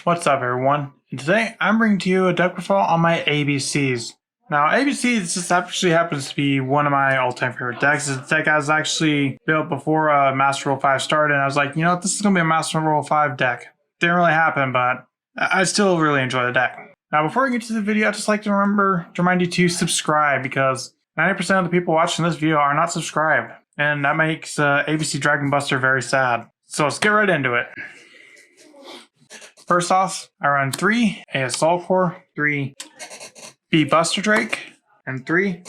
What's up, everyone? And today I'm bringing to you a deck profile on my ABCs. Now, ABCs just actually happens to be one of my all-time favorite decks. This deck I was actually built before Master Rule 5 started, and I was like, you know what, this is going to be a Master Rule 5 deck. Didn't really happen, but I still really enjoy the deck. Now, before we get to the video, I'd just like to remind you to subscribe, because 90% of the people watching this video are not subscribed, and that makes ABC Dragon Buster very sad. So let's get right into it. First off, I run 3 Assault Core, 3 B Buster Drake, and 3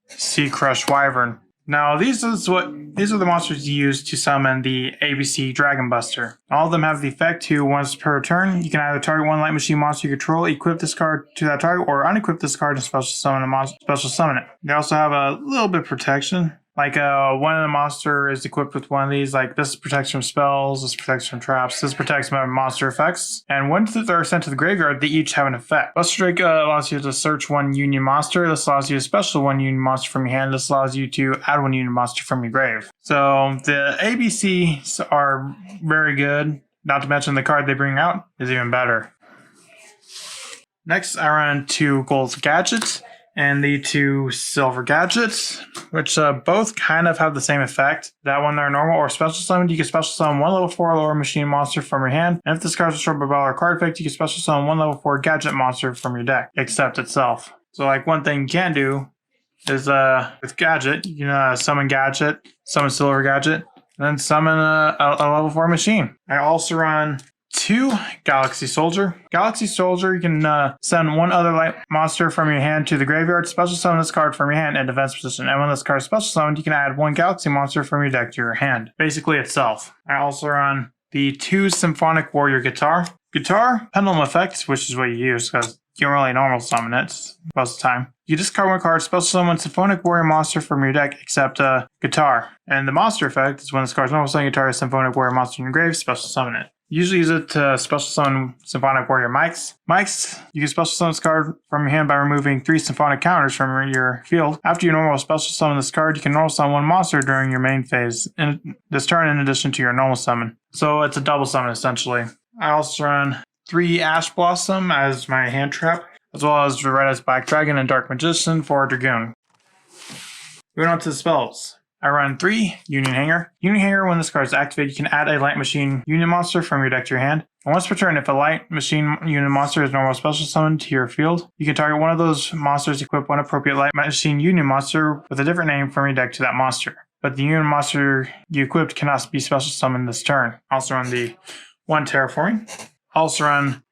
Sea Crush Wyvern. Now these are the monsters you use to summon the ABC Dragon Buster. All of them have the effect to once per turn. You can either target one light machine monster you control, equip this card to that target, or unequip this card and special summon it. They also have a little bit of protection. Like one of the monster is equipped with one of these, like this protects from spells, this protects from traps, this protects from monster effects. And once they're sent to the graveyard, they each have an effect. Buster Drake allows you to search one union monster. This allows you to special one union monster from your hand. This allows you to add one union monster from your grave. So the ABCs are very good. Not to mention the card they bring out is even better. Next, I run 2 gold gadgets and the 2 silver gadgets, which both kind of have the same effect. That when they're normal or special summoned, you can special summon one level 4 lower machine monster from your hand. And if this card is destroyed by battle or card effect, you can special summon one level 4 gadget monster from your deck, except itself. So like one thing you can do is with gadget, you can summon gadget, summon silver gadget, and then summon a level 4 machine. I also run 2 Galaxy Soldier. Galaxy Soldier, you can send one other light monster from your hand to the graveyard, special summon this card from your hand in defense position, and when this card is special summoned, you can add 1 Galaxy monster from your deck to your hand, basically itself. I also run the 2 Symphonic Warrior Guitar. Guitar, Pendulum Effect, which is what you use, because you don't really normal summon it most of the time. You discard 1 card, special summon Symphonic Warrior monster from your deck, except Guitar. And the monster effect is when this card's normal summon Guitar, Symphonic Warrior monster in your grave, special summon it. Usually use it to special summon Symphonic Warrior Mics. Mics, you can special summon this card from your hand by removing 3 Symphonic counters from your field. After you normal special summon this card, you can normal summon 1 monster during your main phase in this turn in addition to your normal summon. So it's a double summon essentially. I also run 3 Ash Blossom as my hand trap, as well as the Red Eyes Black Dragon and Dark Magician for Dragoon. Moving on to the spells. I run 3 Union Hanger. Union Hanger, when this card is activated, you can add a light machine union monster from your deck to your hand. And once per turn, if a light machine union monster is normal special summoned to your field, you can target one of those monsters, equip one appropriate light machine union monster with a different name from your deck to that monster. But the union monster you equipped cannot be special summoned this turn. Also run the 1 Terraforming. Also run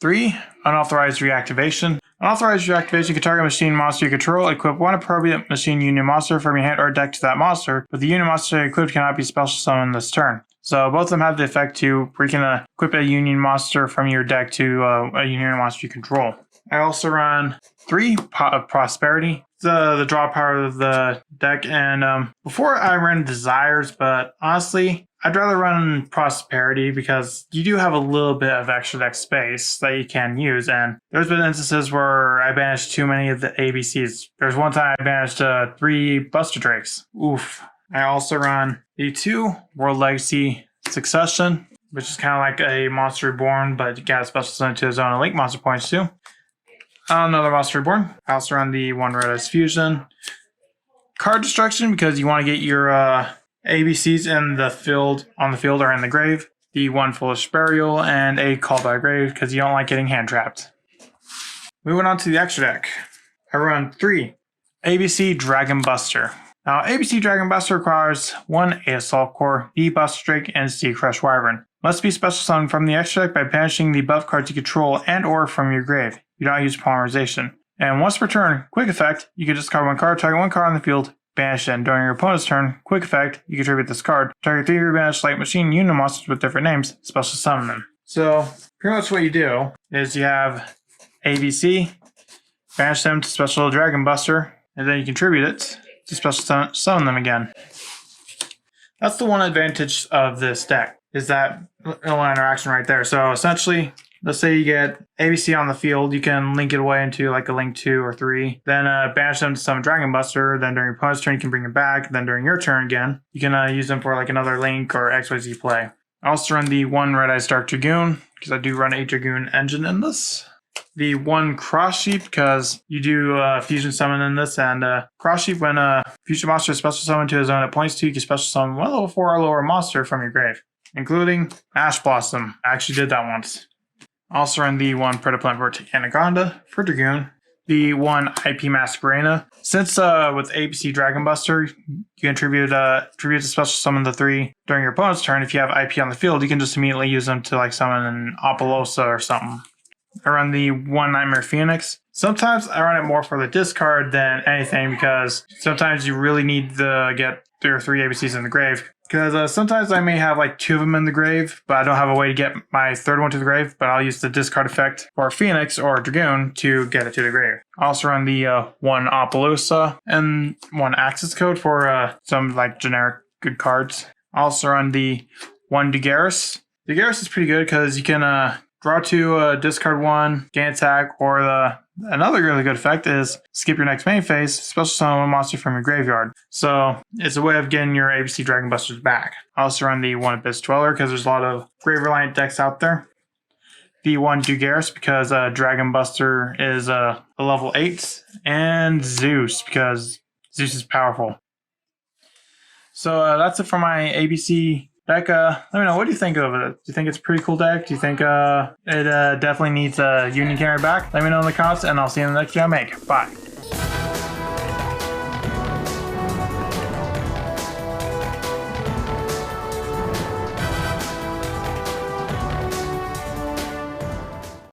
3 Unauthorized Reactivation. Unauthorized Reactivation, you can target a machine monster you control, equip 1 appropriate machine union monster from your hand or deck to that monster, but the union monster equipped cannot be special summoned this turn. So both of them have the effect to where you can equip a union monster from your deck to a union monster you control. I also run 3 Pot of Prosperity. The draw power of the deck, and before I ran Desires, but honestly, I'd rather run Prosperity because you do have a little bit of extra deck space that you can use, and there's been instances where I banished too many of the ABCs. There's one time I banished 3 Buster Drakes. Oof. I also run the 2 World Legacy Succession, which is kind of like a Monster Reborn, but you got a special summon to his own and link monster points too. Another Monster Reborn. I also run the 1 Red Eyes Fusion. Card Destruction, because you want to get your ABCs in the field, on the field or in the grave. The 1 Foolish Burial and a Call by Grave, because you don't like getting hand trapped. Moving on to the extra deck. I run 3 ABC Dragon Buster. Now, ABC Dragon Buster requires 1 Assault Core, B Buster Drake, and Sea Crush Wyvern. Must be special summoned from the extra deck by banishing the buff cards you control and or from your grave. You don't use polymerization. And once per turn, quick effect, you can discard 1 card, target 1 card on the field, banish it. And during your opponent's turn, quick effect, you contribute this card, target 3 of your banished light machine union monsters with different names, special summon them. So, pretty much what you do is you have ABC, banish them to special Dragon Buster, and then you contribute it to special summon them again. That's the one advantage of this deck, is that little interaction right there. So essentially, let's say you get ABC on the field, you can link it away into like a link 2 or 3, then banish them to summon Dragon Buster, then during your opponent's turn you can bring it back, then during your turn again, you can use them for like another link or XYZ play. I also run the 1 Red Eyes Dark Dragoon, because I do run a Dragoon engine in this. The 1 Cross Sheep, because you do fusion summon in this, and Cross Sheep, when a fusion monster is special summoned to his own at points 2, you can special summon 1 level 4 or lower monster from your grave, including Ash Blossom. I actually did that once. Also run the 1 Predaplant Vortic Anaconda for Dragoon. The 1 IP Masquerena. Since with ABC Dragon Buster, you can tribute to special summon the 3 during your opponent's turn. If you have IP on the field, you can just immediately use them to like summon an Apollousa or something. I run the 1 Nightmare Phoenix. Sometimes I run it more for the discard than anything, because sometimes you really need to get 3 or 3 ABCs in the grave. Because sometimes I may have like 2 of them in the grave, but I don't have a way to get my 3rd one to the grave, but I'll use the discard effect for Phoenix or Dragoon to get it to the grave. I also run the 1 Apollousa and 1 Access Code for some like generic good cards. I also run the 1 Dugaris. Dugaris is pretty good because you can draw 2, discard 1, gain attack, or another really good effect is skip your next main phase, special summon 1 monster from your graveyard. So it's a way of getting your ABC Dragon Busters back. I also run the 1 Abyss Dweller because there's a lot of Grave Reliant decks out there. The 1 Dugaris because Dragon Buster is a level 8, and Zeus because Zeus is powerful. So that's it for my ABC deck. Let me know, what do you think of it? Do you think it's a pretty cool deck? Do you think it definitely needs a Union Canary back? Let me know in the comments, and I'll see you in the next video I make. Bye.